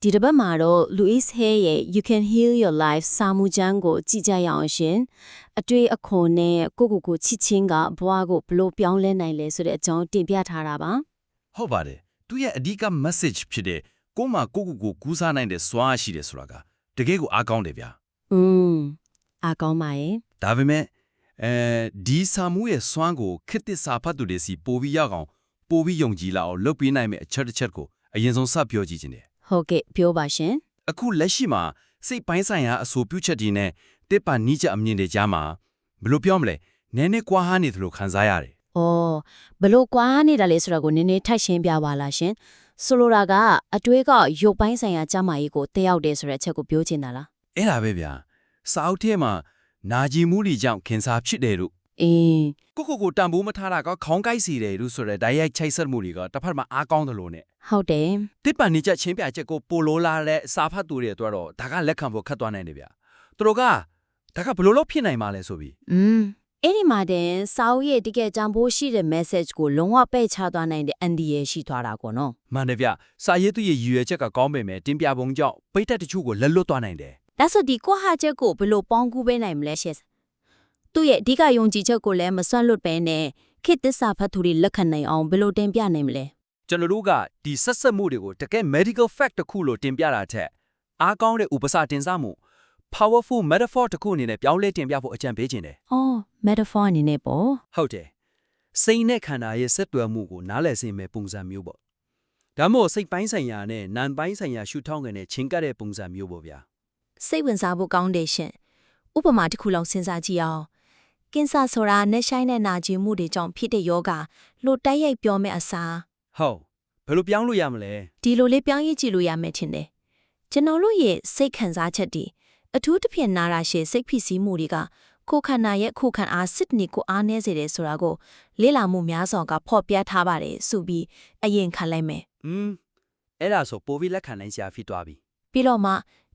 ဒီတစ်ပတ်မှာတော့ Louise Hay ရဲ့ You Can Heal Your Life စာမူကျမ်းကိုကြည့်ကြရအောင်ရှင်အတွေ့အခေါ်နဲ့ကိုချစ်ချင်းကဘဝကိုဘလို့ပြောင်းလဲနိုင်လဲဆိုတဲ့အကြောင်းတင်ပြထားတာပါ ဟုတ်ပါတယ်သူရဲ့အဓိက message ဖြစ်တဲ့ကိုမကိုကူးစားနိုင်တဲ့စွမ်းရှိတယ်ဆိုတာကတကယ်ကိုအားကောင်းတယ်ဗျာအားကောင်းပါရဲ့ဒါပေမဲ့ဒီစာမှုရဲ့စွမ်းကိုခေတ်သစ်စာဖတ်သူတွေစီပို့ပြီးရအောင်ပို့ပြီးယုံကြည်လာအောင်လုပ်ပေးနိုင်မယ့်အချက်တစ်ချက်ကိုအရင်ဆုံးစပြောကြည့်ခြင်းတယ်ဟုတ်ကဲ့ပြောပါရှင်အခုလက်ရှိမှာစိတ်ပိုင်းဆိုင်ရာအဆိုပြုချက်တွေနဲ့တစ်ပါနီးချက်အမြင်တွေကြားမှာဘယ်လိုပြောမလဲနည်းနည်းကွာဟနေသလိုခံစားရတယ်။အော်ဘလို့ကွာနေတာလဲဆိုတော့ကိုနည်းနည်းထိုက်ရှင်းပြပါလားရှင်။ဆိုလိုတာကအတွေးကရုပ်ပိုင်းဆိုင်ရာကြမ်းမာရေးကိုတက်ရောက်တယ်ဆိုတဲ့အချက်ကိုပြောချင်တာလား။အဲ့ဒါပဲဗျာ။စာအုပ်ထဲမှာနာကျင်မှုတွေကြောင့်ခင်စားဖြစ်တယ်လို့ကိုတန်ဖိုးမထားတာကခေါင်းကိုက်စီတယ်လို့ဆိုတဲ့ဓာတ်ရိုက်ချိတ်ဆက်မှုတွေကတစ်ဖက်မှာအားကောင်းတယ်လို့ ਨੇ ဟုတ်တယ်တစ်ပန်နေချက်ချင်းပြချက်ကိုပိုလိုလာတဲ့စာဖတ်သူတွေအတွက်တော့ဒါကလက်ခံဖို့ခက်သွားနိုင်တယ်ဗျာသူတို့ကဒါကဘယ်လိုလုပ်ဖြစ်နိုင်မှာလဲဆိုပြီးအဲ့ဒီမှာတင်စာအုပ်ရဲ့တကယ်ကြံဖိုးရှိတဲ့ message ကိုလုံးဝပဲ့ချသွားနိုင်တဲ့အန်ဒီရဲ့ရှိသွားတာကောနော်မှန်တယ်ဗျစာရေးသူရဲ့ရည်ရွယ်ချက်ကကောင်းပေမဲ့တင်ပြပုံကြောင့်ပိတ်သက်တချို့ကိုလက်လွတ်သွားနိုင်တယ်ဒါဆိုဒီကွာဟာချက်ကိုဘယ်လိုပေါင်းကူးပေးနိုင်မလဲရှင့်သူ့ရဲ့အဓိကယုံကြည်ချက်ကိုလည်းမစွန့်လွတ်ပဲနဲ့ခေတ်သစ္စာဖတ်သူတွေလက်ခံနိုင်အောင်ဘယ်လိုတင်ပြနိုင်မလဲကျွန်တော်တို့ကဒီဆက်ဆက်မှုတွေကိုတကယ် medical fact တစ်ခုလို့တင်ပြတာထက်အားကောင်းတဲ့ဥပစာတင်စားမှု powerful metaphor တစ်ခုအနေနဲ့ပြောင်းလဲတင်ပြဖို့အကြံပေးခြင်းတယ်။အော် metaphor အနေနဲ့ပေါ့။ဟုတ်တယ်။စိတ်နဲ့ခန္ဓာရဲ့ဆက်သွယ်မှုကိုနားလည်စေမယ့်ပုံစံမျိုးပေါ့။ဒါမို့စိတ်ပိုင်းဆိုင်ရာနဲ့နာမ်ပိုင်းဆိုင်ရာရှုထောင့်ကနေချင်းကပ်တဲ့ပုံစံမျိုးပေါ့ဗျာ။စိတ်ဝင်စားဖို့ကောင်းတယ်ရှင်။ဥပမာတစ်ခုလောက်စဉ်းစားကြည့်အောင်။ကင်ဆာဆိုတာနဲ့ဆိုင်တဲ့နာကျင်မှုတွေကြောင့်ဖြစ်တဲ့ယောဂလို့တိုက်ရိုက်ပြောမယ့်အစားဟုတ်ဘယ်လိုပြောင်းလို့ရမလဲဒီလိုလေးပြောင်းရည်ကြည့်လို့ရမယ်ထင်တယ်ကျွန်တော်တို့ရဲ့စိတ်ခံစားချက်တွေအထူးသဖြင့်နာရာရှည်စိတ်ဖိစီးမှုတွေကကိုယ်ခန္ဓာရဲ့ခုခံအားစစ်နေကိုအားနည်းစေတယ်ဆိုတာကိုလေ့လာမှုများစွာကဖော်ပြထားပါတယ်ဆိုပြီးအရင်ခံလိုက်မယ်အဲ့ဒါဆိုပိုပြီးလက်ခံနိုင်စရာဖြစ်သွားပြီပြီးတော့မ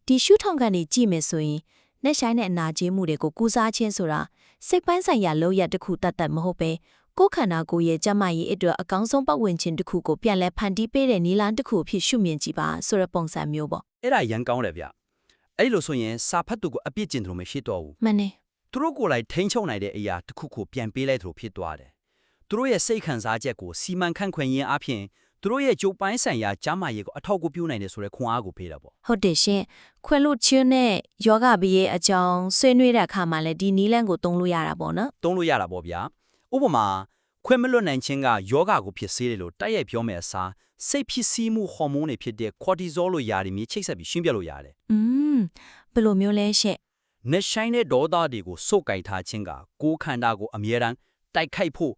ှဒီရှုထောင့်ကနေကြည့်မယ်ဆိုရင်နှက်ဆိုင်တဲ့အနာကျင်းမှုတွေကိုကူးစားခြင်းဆိုတာစိတ်ပိုင်းဆိုင်ရာလောက်ရတစ်ခုတတ်မဟုတ်ပဲကိုယ်ခန္ဓာကိုယ်ရဲ့ကျန်းမာရေးအတွက်အကောင်းဆုံးပတ်ဝန်းကျင်တစ်ခုကိုပြန်လဲဖန်တီးပေးတဲ့နည်းလမ်းတစ်ခုဖြစ်ရှုမြင်ကြည့်ပါဆိုတဲ့ပုံစံမျိုးပေါ့အဲ့ဒါရန်ကောင်းတယ်ဗျအဲ့လိုဆိုရင်စာဖတ်သူကိုအပြစ်ကျင်တယ်လို့မရှိတော့ဘူးမှန်တယ်သူတို့ကိုယ်လိုက်ထိန်းချုပ်နိုင်တဲ့အရာတစ်ခုကိုပြန်ပေးလိုက်သလိုဖြစ်သွားတယ်သူတို့ရဲ့စိတ်ခံစားချက်ကိုစီမံခန့်ခွဲရင်းအပြင်သူတို့ရဲ့ကြိုးပိုင်းဆိုင်ရာကျန်းမာရေးကိုအထောက်အကူပြုနိုင်တယ်ဆိုတဲ့ခွန်အားကိုပေးတာပေါ့ဟုတ်တယ်ရှင်ခွဲလို့ချင်းနဲ့ယောဂဘီရဲ့အကြောင်းဆွေးနွေးတဲ့အခါမှာလည်းဒီနီးလန်းကိုသုံးလို့ရတာပေါ့နော်သုံးလို့ရတာပေါ့ဗျာဥပမာခွဲမလွတ်နိုင်ခြင်းကယောဂကိုဖြစ်စေတယ်လို့တိုက်ရိုက်ပြောမယ်အစားစိတ်ဖြစ်စီးမှုဟော်မုန်းတွေဖြစ်တဲ့ cortisol လို့ယာတွေမြေချိတ်ဆက်ပြီးရှင်းပြလို့ရတယ်ဘယ်လိုမျိုးလဲရှင့်နှဆိုင်တဲ့ဒေါသတွေကိုစုပ်ကိုင်ထားခြင်းကကိုယ်ခန္ဓာကိုအမြဲတမ်းတိုက်ခိုက်ဖို့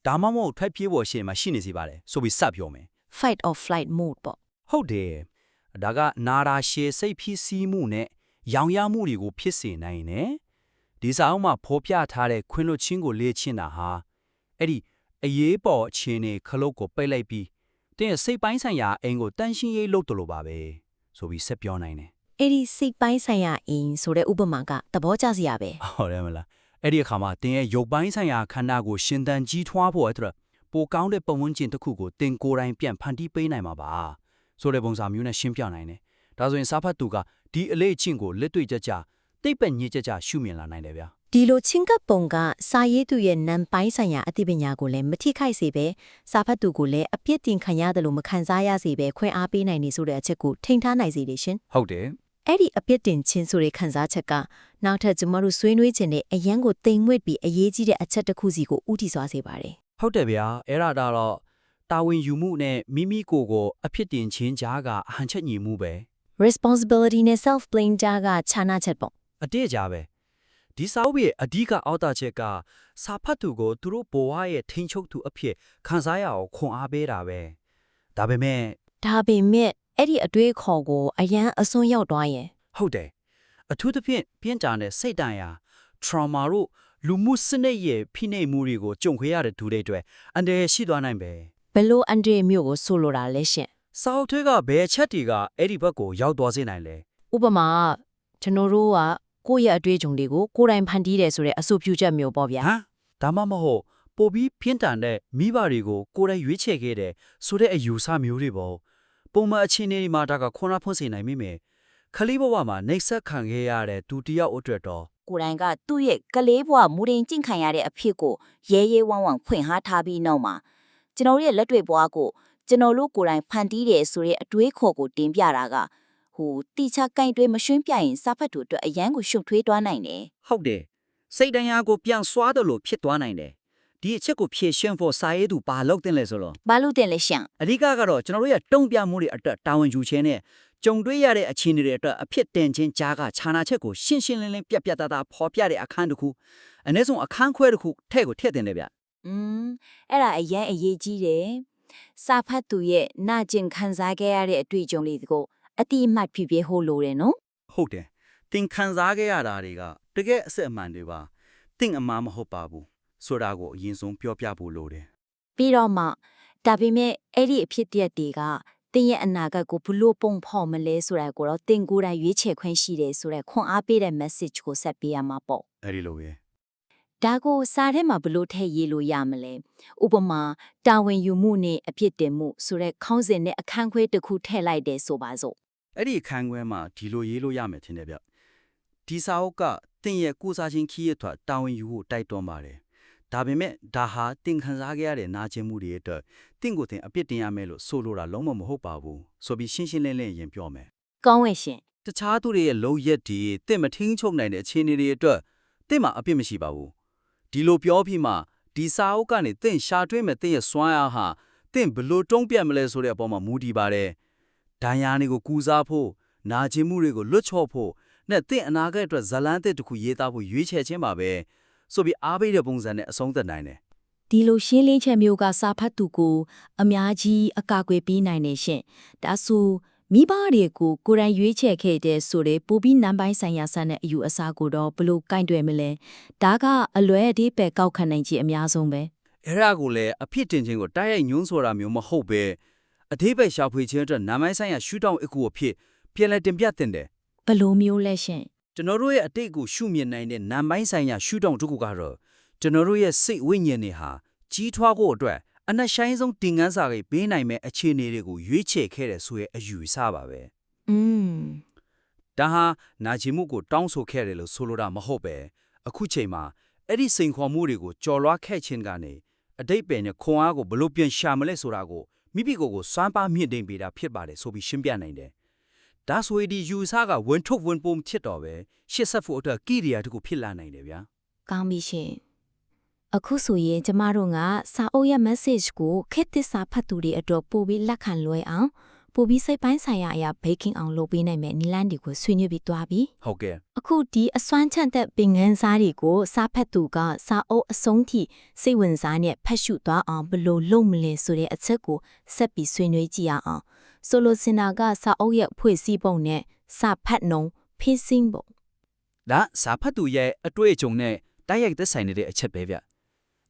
ဒါမှမဟုတ်ထွက်ပြေးဖို့ရှေ့မှာရှိနေစေပါတယ်ဆိုပြီးစပြောမယ် fight or flight mode ပေါ့ဟုတ်တယ်ဒါကနာရာရှည်စိတ်ဖြစ်စီးမှုနဲ့ရောင်ရမှုတွေကိုဖြစ်စေနိုင်တယ်ဒီစာအုပ်မှာဖော်ပြထားတဲ့ခွင့်လွှတ်ခြင်းကိုလေ့ကျင့်တာဟာအဲ့ဒီအရေးပေါ်အခြေအနေခလုတ်ကိုပိတ်လိုက်ပြီးတင်းရဲ့စိတ်ပိုင်းဆိုင်ရာအိမ်ကိုတန်ရှင်းရေးလုပ်တယ်လို့ပါပဲဆိုပြီးဆက်ပြောနိုင်တယ်အဲ့ဒီစိတ်ပိုင်းဆိုင်ရာအိမ်ဆိုတဲ့ဥပမာကသဘောကျစရာပဲဟုတ်တယ်မလားအဲ့ဒီအခါမှာတင်းရဲ့ရုပ်ပိုင်းဆိုင်ရာခန္ဓာကိုရှင်သန်ကြီးထွားဖို့အတွက်ပိုကောင်းတဲ့ပုံဝန်ကျင်တစ်ခုကိုတင်ကိုယ်တိုင်ပြန်ဖန်တီးပေးနိုင်မှာပါဆိုတဲ့ပုံစံမျိုးနဲ့ရှင်းပြနိုင်တယ်ဒါဆိုရင်စာဖတ်သူကဒီအလေးအကျင့်ကိုလက်တွေ့ကြကြတိတ်ပက်ညစ်ကြရှုမြင်လာနိုင်တယ်ဗျာဒီလိုချင်းကပ်ပုံကစာရေးသူရဲ့နံပိုင်းဆိုင်ရာအသိပညာကိုလည်းမထိခိုက်စေပဲစာဖတ်သူကိုလည်းအပြစ်တင်ခံရတယ်လို့မခံစားရစေပဲခွင့်အားပေးနိုင်နေဆိုတဲ့အချက်ကိုထိန်းထားနိုင်စေတယ်ရှင်ဟုတ်တယ်အဲ့ဒီအပြစ်တင်ခြင်းဆိုတဲ့ခံစားချက်ကနောက်ထပ်ကျမတို့ဆွေးနွေးခြင်းနဲ့အရန်ကိုတိမ်မွေ့ပြီးအရေးကြီးတဲ့အချက်တစ်ခုစီကိုဥတီစွာစေပါတယ်ဟုတ်တယ်ဗျာအဲ့ဒါတော့တာဝန်ယူမှုနဲ့မိမိကိုယ်ကိုအဖြစ်တင်ခြင်းကြားကအဟန်ချက်ညီမှုပဲ responsibility နဲ့ self blame ကြားကခြားနာချက်ပေါ့အတေးကြပဲဒီစာအုပ်ရဲ့အဓိကအောက်တာချက်ကစာဖတ်သူကိုသူတို့ဘဝရဲ့ထိန်ချုပ်သူအဖြစ်ခံစားရအောင်ခွန်အားပေးတာပဲဒါပေမဲ့အဲ့ဒီအတွေးခေါ်ကိုအရန်အစွန်းရောက်သွားရင်ဟုတ်တယ်အထူးသဖြင့်ပြင်းထန်တဲ့စိတ်တန်ရာ trauma တို့လူမှုစနစ်ရဲ့ဖိနှိပ်မှုတွေကိုကြုံခွေရတဲ့သူတွေအတွက်အန္တရာယ်ရှိသွားနိုင်ပဲဘလို့အန်ဒီမျိုးကိုဆိုလိုတာလဲရှင်စာအုပ်တွေကဘယ်အချက်တွေကအဲ့ဒီဘက်ကိုရောက်သွားစေနိုင်လဲဥပမာကျွန်တော်တို့ကကိုယ့်ရဲ့အတွေ့အကြုံတွေကိုကိုယ်တိုင်ဖန်တီးတယ်ဆိုတဲ့အဆိုပြုချက်မျိုးပေါ့ဗျာဒါမှမဟုတ်ပိုပြီးပြင်းထန်တဲ့မိဘတွေကိုကိုယ်တိုင်ရွေးချယ်ခဲ့တဲ့ဆိုတဲ့အယူဆမျိုးတွေပေါ့ ပုံမှန်အခြေအနေမှာဒါကခွန်အားဖွင့်စေနိုင်မိမယ်ခလီဘဝမှာနှိပ်စက်ခံခဲ့ရတဲ့ဒုတိယအတွက်တော့ ကိုယ်တိုင်ကသူ့ရဲ့ကလေးဘဝမူရင်ကျင့်ခံရတဲ့အဖြစ်ကိုရဲရဲဝံ့ဝံ့ဖွင့်ဟထားပြီးနောက်မှာကျွန်တော်ရဲ့လက်တွေ့ဘဝကိုကျွန်တော်တို့ကိုယ်တိုင်ဖန်တီးတယ်ဆိုတဲ့အတွေးခေါ်ကိုတင်ပြတာကတိချကင်တွေမရွှင်းပြရင်စာဖတ်သူအတွက်အရန်ကိုရှုပ်ထွေးသွားနိုင်တယ် ဟုတ်တယ်စိတ်တရားကိုပြန်ဆွားတယ်လို့ဖြစ်သွားနိုင်တယ်ဒီအချက်ကိုဖြည့်ရှင်းဖို့စာရေးသူဘာလုပ်တင်လဲဆိုတော့ ဘာလို့တင်လဲရှင့် အဓိကကတော့ကျွန်တော်တို့ရဲ့တုံ့ပြမှုတွေအတွက်တာဝန်ယူခြင်းနဲ့ကြုံတွေ့ရတဲ့အခြေအနေတွေအတွက်အဖြစ်တင်ခြင်းကြားကခြာနာချက်ကိုရှင်းရှင်းလင်းလင်းပြတ်ပြတ်သားသားဖော်ပြတဲ့အခန်းတစ်ခုအနည်းဆုံးအခန်းခွဲတစ်ခုထဲ့ကိုထည့်တင်တယ်ဗျ အဲ့ဒါအရန်အရေးကြီးတယ်စာဖတ်သူရဲ့နာကျင်ခံစားခဲ့ရတဲ့အတွေ့အကြုံလေးကိုအတိအမှတ်ဖြစ်ဖြစ်ဟိုလိုတယ်နော် ဟုတ်တယ်တင်ခံစားခဲ့ရတာတွေကတကယ်အစစ်အမှန်တွေပါတင်အမှားမဟုတ်ပါဘူးဆိုတာကိုအရင်ဆုံးပြောပြဖို့လိုတယ် ပြီးတော့မှဒါပေမဲ့အဲ့ဒီအဖြစ်အပျက်တွေကတင်းရဲ့အနာဂတ်ကိုဘလို့ပုံဖော်မလဲဆိုတာကိုတော့တင်ကိုယ်တိုင်ရွေးချယ်ခွင့်ရှိတယ်ဆိုတဲ့ခွန်အားပေးတဲ့ message ကိုဆက်ပေးရမှာပေါ့ အဲ့ဒီလိုပဲ ဒါကိုစာထဲမှာဘလို့ထည့်ရေးလို့ရမလဲဥပမာတာဝန်ယူမှုနဲ့အဖြစ်တင်မှုဆိုတဲ့ခေါင်းစဉ်နဲ့အခန်းခွဲတစ်ခုထည့်လိုက်တယ်ဆိုပါစို့ အဲ့ဒီအခန်းခွဲမှာဒီလိုရေးလို့ရမယ်ထင်တယ်ဗျဒီစာအုပ်ကတင်ရဲ့ကိုစားချင်းခီးရထွက်တာဝန်ယူဖို့တိုက်တွန်းပါတယ်ဒါပေမဲ့ဒါဟာတင်ခံစားခဲ့ရတဲ့နာကျင်မှုတွေအတွက်တင့်ကိုတင်အပြစ်တင်ရမယ်လို့ဆိုလိုတာလုံးဝမဟုတ်ပါဘူးဆိုပြီးရှင်းရှင်းလင်းလင်းရင်ပြောမယ် ကောင်းဝယ်ရှင် တခြားသူတွေရဲ့လုံရက်ဒီတင့်မထင်းချုပ်နိုင်တဲ့အခြေအနေတွေအတွက်တင့်မှာအပြစ်မရှိပါဘူးဒီလိုပြောပြီးမှဒီစာအုပ်ကနေတင့်ရှာတွင်းမဲ့တင့်ရဲ့စွမ်းအားဟာတင့်ဘလို့တုံးပြတ်မလဲဆိုတဲ့အပေါ်မှာမူတည်ပါတယ်ဒဏ်ရာတွေကိုကူစားဖို့နာကျင်မှုတွေကိုလွတ်ချော့ဖို့နဲ့တင့်အနာဂတ်အတွက်ဇလန်းသစ်တစ်ခုရေးသားဖို့ရွေးချယ်ခြင်းပါပဲဆိုပြီးအားပေးတဲ့ပုံစံနဲ့အဆုံးသတ်နိုင်တယ် ဒီလိုရှင်းလင်းချက်မျိုးကစာဖတ်သူကိုအများကြီးအကာအကွယ်ပေးနိုင်နေရှင်ဒါဆိုမိဘတွေကိုကိုယ်တိုင်ရွေးချယ်ခဲ့တဲ့ဆိုတဲ့ပိုပြီးနံပိုင်းဆိုင်ရာဆန်းတဲ့အယူအဆကိုတော့ဘလို့ကန့်တွယ်မလဲဒါကအလွဲအသေးပဲကောက်ခံနိုင်ခြင်းအများဆုံးပဲ အဲ့ဒါကိုလည်းအဖြစ်တင်ခြင်းကိုတိုက်ရိုက်ညွှန်းဆိုတာမျိုးမဟုတ်ပဲအသေးပဲရှာဖွေခြင်းအတွက်နာမိုင်းဆိုင်ရာရှုထောင့်အကူအဖြစ်ပြန်လည်တင်ပြတင်တယ် ဘလို့မျိုးလဲရှင် ကျွန်တော်တို့ရဲ့အတိတ်ကိုရှုမြင်နိုင်တဲ့နာမိုင်းဆိုင်ရာရှုထောင့်တစ်ခုကတော့ကျွန်တော်တို့ရဲ့စိတ်ဝိညာဉ်တွေဟာကြီးထွားဖို့အတွက်အနက်ရှိုင်းဆုံးတင်ငန်းစာတွေပေးနိုင်မဲ့အခြေအနေတွေကိုရွေးချယ်ခဲ့တဲ့ဆိုရဲအယူအဆပါပဲ ဒါဟာနာကျင်မှုကိုတောင်းဆိုခဲ့တယ်လို့ဆိုလိုတာမဟုတ်ပဲအခုချိန်မှာအဲ့ဒီစိန်ခေါ်မှုတွေကိုကြော်လွှားခဲ့ခြင်းကနေအတိတ်ပဲနဲ့ခွန်အားကိုဘလို့ပြန်ရှာမလဲဆိုတာကိုမိမိကိုယ်ကိုစွမ်းပါမြင့်တင်ပေးတာဖြစ်ပါတယ်ဆိုပြီးရှင်းပြနိုင်တယ်ဒါဆိုရင်ဒီယူဆကဝန်ထုတ်ဝန်ပုံဖြစ်တော့ပဲရှစ်ဆက်ဖို့အတွက်ကိရိယာတခုဖြစ်လာနိုင်တယ်ဗျာ ကောင်းပြီရှင်အခုဆိုရင်ကျမတို့ကစာအုပ်ရဲ့ message ကိုခေတ်သစ်စာဖတ်သူတွေအတွက်ပို့ပြီးလက်ခံလွယ်အောင်ပို့ပြီးစိတ်ပိုင်းဆိုင်ရာအရာ baking အောင်လုပ်ပေးနိုင်မယ်နီလန်းတွေကိုဆွေးနွေးပြီးသွားပြီ ဟုတ်ကဲ့ အခုဒီအစွမ်းချန့်သက်ပင်ငန်းစားတွေကိုစာဖတ်သူကစာအုပ်အဆုံးထိစိတ်ဝင်စားနဲ့ဖတ်ရှုသွားအောင်ဘယ်လိုလုပ်မလဲဆိုတဲ့အချက်ကိုဆက်ပြီးဆွေးနွေးကြည့်ရအောင်ဆိုလိုစင်တာကစာအုပ်ရဲ့ဖွဲ့စည်းပုံနဲ့စာဖတ်နှုံ pacing ပုံ ဒါစာဖတ်သူရဲ့အတွေ့အကြုံနဲ့တိုက်ရိုက်သက်ဆိုင်နေတဲ့အချက်ပဲဗ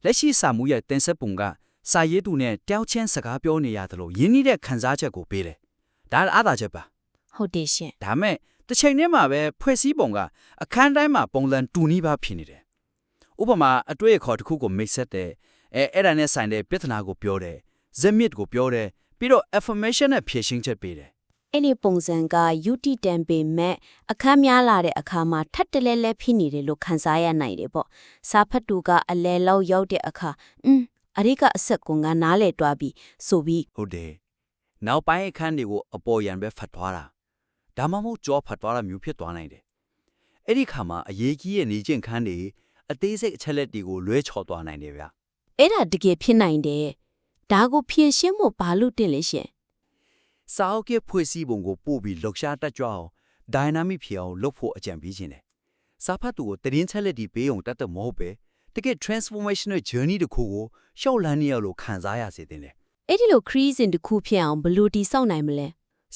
ျလက်ရှိစာမှုရဲ့တင်ဆက်ပုံကစာရေးသူနဲ့တယောက်ချင်းစကားပြောနေရတယ်လို့ယဉ်နေတဲ့ခံစားချက်ကိုပေးတယ်ဒါအားသာချက်ပါ ဟုတ်တယ်ရှင် ဒါမဲ့တစ်ချိန်တည်းမှာပဲဖွဲ့စည်းပုံကအခန်းတိုင်းမှာပုံစံတူနီးပါဖြစ်နေတယ်ဥပမာအတွေ့အခေါ်တစ်ခုကိုမိတ်ဆက်တယ်အဲ့ဒါနဲ့ဆိုင်တဲ့ပြဿနာကိုပြောတယ်ဇက်မြစ်ကိုပြောတယ်ပြီးတော့ affirmation နဲ့ဖြည့်ရှင်းချက်ပေးတယ် အဲ့ဒီပုံစံက UT တန်ပေမဲ့အခန်းများလာတဲ့အခါမှာထပ်တလဲလဲဖြစ်နေတယ်လို့ခံစားရနိုင်တယ်ပေါ့စာဖတ်သူကအလဲလောက်ရောက်တဲ့အခါအရိကအဆက်ကွန်ကနားလဲတွားပြီးဆိုပြီး ဟုတ်တယ်နောက်ပိုင်းအခန်းတွေကိုအပေါ်ရန်ပဲဖတ်သွားတာဒါမှမဟုတ်ကြောဖတ်သွားတာမျိုးဖြစ်သွားနိုင်တယ်အဲ့ဒီခါမှာအရေးကြီးရဲ့နေကျင့်ခန်းတွေအသေးစိတ်အချက်လက်တွေကိုလွဲချော်သွားနိုင်တယ်ဗျ အဲ့ဒါတကယ်ဖြစ်နိုင်တယ်ဒါကိုဖြည့်ရှင်းဖို့ဘာလို့တင်လဲရှင် စာအုပ်ကဖွဲ့စည်းပုံကိုပို့ပြီးလှုပ်ရှားတက်ကြွအောင် dynamic ဖြစ်အောင်လုပ်ဖို့အကြံပေးခြင်းတယ်စာဖတ်သူကိုတရင်ချက်လက်ဒီပေးအောင်တတ်တဲ့မဟုတ်ပဲတကယ် transformational journey တစ်ခုကိုရှောက်လန်းနေရလို့ခံစားရစေတဲ့တယ် အဲ့ဒီလို crease တစ်ခုဖြစ်အောင်ဘယ်လိုတည်ဆောက်နိုင်မလဲ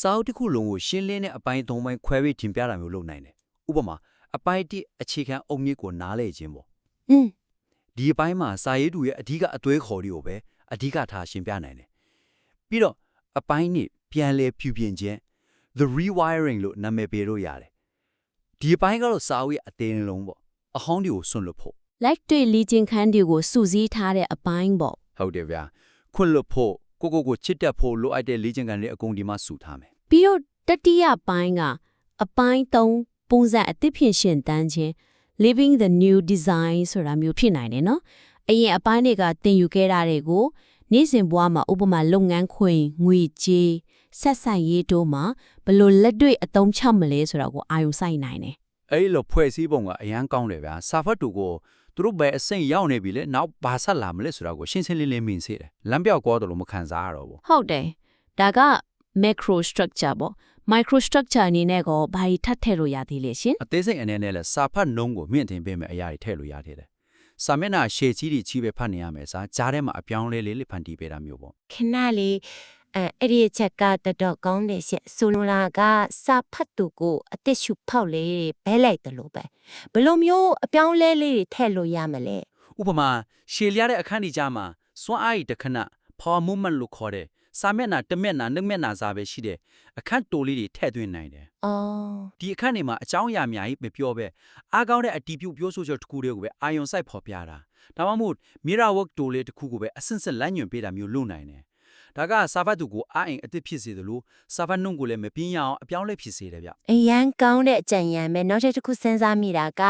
စာအုပ်တစ်ခုလုံးကိုရှင်းလင်းတဲ့အပိုင်း၃ပိုင်းခွဲပြီးတင်ပြတာမျိုးလုပ်နိုင်တယ်ဥပမာအပိုင်း၁အခြေခံအုတ်မြစ်ကိုနားလည်ခြင်းပေါ့ဒီအပိုင်းမှာစာရေးသူရဲ့အဓိကအသွေးခေါ်တွေကိုပဲအဓိကထားရှင်းပြနိုင်တယ်ပြီးတော့အပိုင်း၂ပြန်လည်ပြုပြင်ခြင်း the rewiring လို့နာမည်ပေးလို့ရတယ်ဒီအပိုင်းကတော့စာအုပ်ရဲ့အသေးလုံးပေါ့အဟောင်းတွေကိုစွန့်လွတ်ဖို့ like တွေ့လီကျင်ခန်းတွေကိုစုစည်းထားတဲ့အပိုင်းပေါ့ ဟုတ်တယ်ဗျာခွန့်လွတ်ဖို့ ကိုချစ်တက်ဖို့လိုအပ်တဲ့လေ့ကျင့်ခန်းတွေအကုန်ဒီမှာစုထားမယ် ပြီးတော့တတိယပိုင်းကအပိုင်း3ပုံစံအသစ်ဖြစ်ရှင်တန်းခြင်း living the new design ဆိုတာမျိုးဖြစ်နိုင်တယ်နော်အရင်အပိုင်းတွေကသင်ယူခဲ့တာတွေကိုနေ့စဉ်ဘဝမှာဥပမာလုပ်ငန်းခွင်ငွေကြေးဆက်ဆံရေးတို့မှာဘယ်လိုလက်တွေ့အသုံးချမလဲဆိုတာကိုအာရုံစိုက်နိုင်တယ် အဲ့လိုဖွဲ့စည်းပုံကအရန်ကောင်းတယ်ဗျာစာဖတ်တူကိုသူတို့ပဲအစိမ့်ရောက်နေပြီလေနောက်ဘာဆက်လာမလဲဆိုတာကိုရှင်းရှင်းလင်းလင်းမြင်စေတယ်လမ်းပြောက်ကောတယ်လို့မခံစားရတော့ဘူး ဟုတ်တယ်ဒါက macro structure ပေါ့ micro structure အနေနဲ့ကိုဘာကြီးထပ်ထည့်လို့ရသေးလဲရှင် အသေးစိတ်အနေနဲ့လဲစာဖတ်နှုံးကိုမြင့်တင်ပေးမယ်အရာတွေထည့်လို့ရသေးတယ်စာမျက်နှာရှည်ကြီးတွေကြီးပဲဖတ်နေရမယ်စာကြားထဲမှာအပြောင်းလဲလေးဖန်တီးပေးတာမျိုးပေါ့ ခဏလေးအဲ့ဒီချက်ကတော်ကောင်းတယ်ရှင့်ဆိုလိုတာကစာဖတ်သူကိုအသက်ရှူဖောက်လေးဘဲလိုက်တယ်လို့ပဲဘယ်လိုမျိုးအပြောင်းလဲလေးတွေထည့်လို့ရမလဲ ဥပမာရှည်လျားတဲ့အခန်းဒီကြားမှာစွမ်းအားရည်တစ်ခဏ power movement လို့ခေါ်တဲ့စာမျက်နှာတစ်မျက်နှာနှစ်မျက်နှာစာပဲရှိတဲ့အခန်းတိုလေးတွေထည့်သွင်းနိုင်တယ် အော် ဒီအခန်းတွေမှာအကြောင်းအရာအများကြီးမပြောပဲအားကောင်းတဲ့အတီးပြုတ်ပြောဆိုချက်တစ်ခုတည်းကိုပဲအာယုံစိုက်ဖော်ပြတာဒါမှမဟုတ် mirror work တိုလေးတစ်ခုကိုပဲအစင်စစ်လမ်းညွှန်ပေးတာမျိုးလုပ်နိုင်တယ်ဒါကစာဖတ်သူကိုအားအင်အသစ်ဖြစ်စေတယ်လို့စာဖတ်နှုံးကိုလည်းမပြင်းရအောင်အပြောင်းလဲဖြစ်စေတယ်ဗျ အရန်ကောင်းတဲ့အကြံဉာဏ်ပဲနောက်တစ်ခုစဉ်းစားမိတာက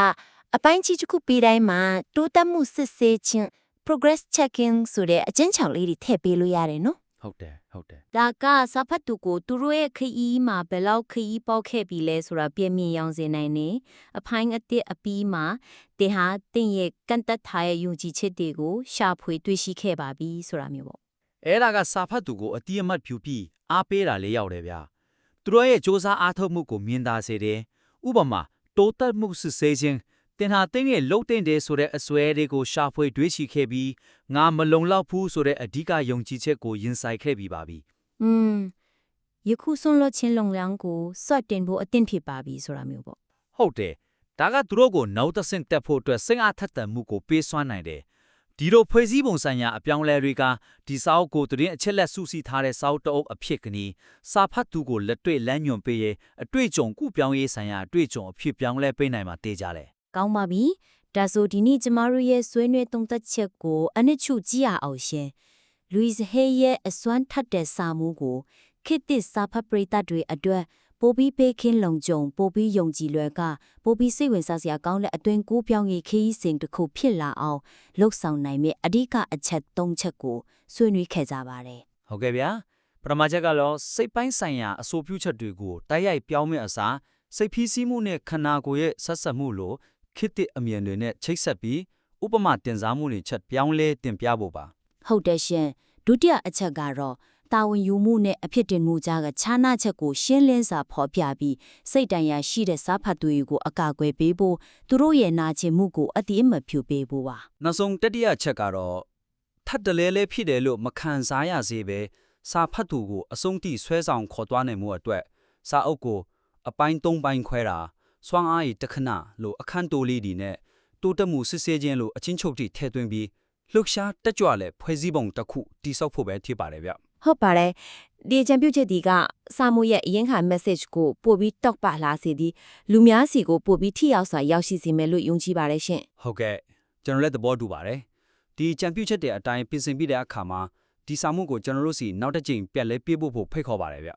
အပိုင်းကြီးတစ်ခုပြီးတိုင်းမှာတိုးတက်မှုစစ်ဆေးခြင်း progress checking ဆိုတဲ့အကျဉ်းချောင်လေးတွေထည့်ပေးလို့ရတယ်နော် ဟုတ်တယ်ဟုတ်တယ် ဒါကစာဖတ်သူကိုသူတို့ရဲ့ခရီးမှာဘယ်လောက်ခရီးပေါက်ခဲ့ပြီလဲဆိုတာပြည့်မြင်ရောင်စေနိုင်နေအဖိုင်းအသစ်အပီးမှာတင်ဟာတင်ရဲ့ကန့်တက်ထားရဲ့ယုံကြည်ချက်တွေကိုရှာဖွေတွေ့ရှိခဲ့ပါပြီဆိုတာမျိုးပေါ့ အဲ့ဒါကစာဖတ်သူကိုအတိအမှတ်ပြုပြီးအားပေးတာလေးရောက်တယ်ဗျသူတို့ရဲ့စ조사အားထုတ်မှုကိုမြင်သာစေတယ်ဥပမာတိုးတက်မှုစစ်ဆေးခြင်းတင်ဟာတင်းရဲ့လှုပ်တင်တယ်ဆိုတဲ့အစွဲတွေကိုရှာဖွေတွေးရှိခဲ့ပြီးငါမလုံလောက်ဘူးဆိုတဲ့အဓိကယုံကြည်ချက်ကိုရင်ဆိုင်ခဲ့ပြီးပါပြီ ယခုဆုံးလို့ချင်းလုံလန်းကိုစော့တင်ဖို့အသင့်ဖြစ်ပါပြီဆိုတာမျိုးပေါ့ ဟုတ်တယ်ဒါကသူတို့ကိုနောက်တစ်ဆင့်တက်ဖို့အတွက်စိတ်အားထက်သန်မှုကိုပေးစွမ်းနိုင်တယ်ဒီလိုဖွဲ့စည်းပုံဆိုင်ရာအပြောင်းလဲတွေကဒီစာအုပ်ကိုတင်အချက်လက်စုစည်းထားတဲ့စာအုပ်တအုပ်အဖြစ်ကနီးစာဖတ်သူကိုလက်တွေ့လမ်းညွှန်ပေးရဲ့အတွေ့အကြုံကုပြောင်းရေးဆိုင်ရာအတွေ့အကြုံအဖြစ်ပြောင်းလဲပေးနိုင်မှာတေးကြတယ် ကောင်းပါပြီဒါဆိုဒီနေ့ကျမတို့ရဲ့ဆွေးနွေးသုံးသပ်ချက်ကိုအနှစ်ချုပ်ကြည့်ရအောင်ရှင်လူးစ်ဟေးရဲ့အစွမ်းထက်တဲ့စာမှုကိုခေတ်သစ်စာဖတ်ပရိသတ်တွေအတွက်ပိုပြီးပေးခင်းလုံခြုံပိုပြီးယုံကြည်လွယ်ကပိုပြီးစိတ်ဝင်စားစရာကောင်းတဲ့အတွင်ကူးပြောင်းရေးခရီးစဉ်တစ်ခုဖြစ်လာအောင်လှုပ်ဆောင်နိုင်မယ့်အဓိကအချက်၃ချက်ကိုဆွေးနွေးခဲ့ကြပါတယ် ဟုတ်ကဲ့ဗျာပထမချက်ကတော့စိတ်ပိုင်းဆိုင်ရာအဆိုပြုချက်တွေကိုတိုက်ရိုက်ပြောင်းမဲ့အစားစိတ်ဖိစီးမှုနဲ့ခန္ဓာကိုယ်ရဲ့ဆက်ဆက်မှုလိုခေတ်သစ်အမြင်တွေနဲ့ချိတ်ဆက်ပြီးဥပမာတင်စားမှုတွေချက်ပြောင်းလဲတင်ပြဖို့ပါ ဟုတ်တယ်ရှင်ဒုတိယအချက်ကတော့တာဝန်ယူမှုနဲ့အဖြစ်တင်မှုကြားကခြားနာချက်ကိုရှင်းလင်းစွာဖော်ပြပြီးစိတ်တန်ရာရှိတဲ့စာဖတ်သူတွေကိုအကာအကွယ်ပေးဖို့သူတို့ရဲ့နာကျင်မှုကိုအတိအမဖြူပေးဖို့ပါ နောက်ဆုံးတတိယချက်ကတော့ထပ်တလဲလဲဖြစ်တယ်လို့မခံစားရစေပဲစာဖတ်သူကိုအဆုံးထိဆွဲဆောင်ခေါ်သွားနိုင်မှုအတွက်စာအုပ်ကိုအပိုင်း၃ပိုင်းခွဲတာစွမ်းအားရည်တခဏလို့အခန်းတိုးလေးတွေနဲ့တိုးတက်မှုစစ်ဆေးခြင်းလို့အချင်းချုပ်တိထည့်သွင်းပြီးလှုပ်ရှားတက်ကြွလဲဖွဲ့စည်းပုံတစ်ခုတိစောက်ဖို့ပဲဖြစ်ပါတယ်ဗျ ဟုတ်ပါတယ်ဒီချန်ပြုတ်ချက်ဒီကစာမှုရဲ့အရင်ခါ message ကိုပို့ပြီးတောက်ပလာစေသည်လူများစီကိုပို့ပြီးထိရောက်စွာရောက်ရှိစေမယ်လို့ယုံကြည်ပါတယ်ရှင် ဟုတ်ကဲ့ကျွန်တော်လည်းသဘောတူပါတယ်ဒီကြံပြုတ်ချက်တဲ့အတိုင်းပြင်ဆင်ပြီးတဲ့အခါမှာဒီစာမှုကိုကျွန်တော်တို့စီနောက်တစ်ကြိမ်ပြက်လဲပြေးဖို့ဖိတ်ခေါ်ပါတယ်ဗျ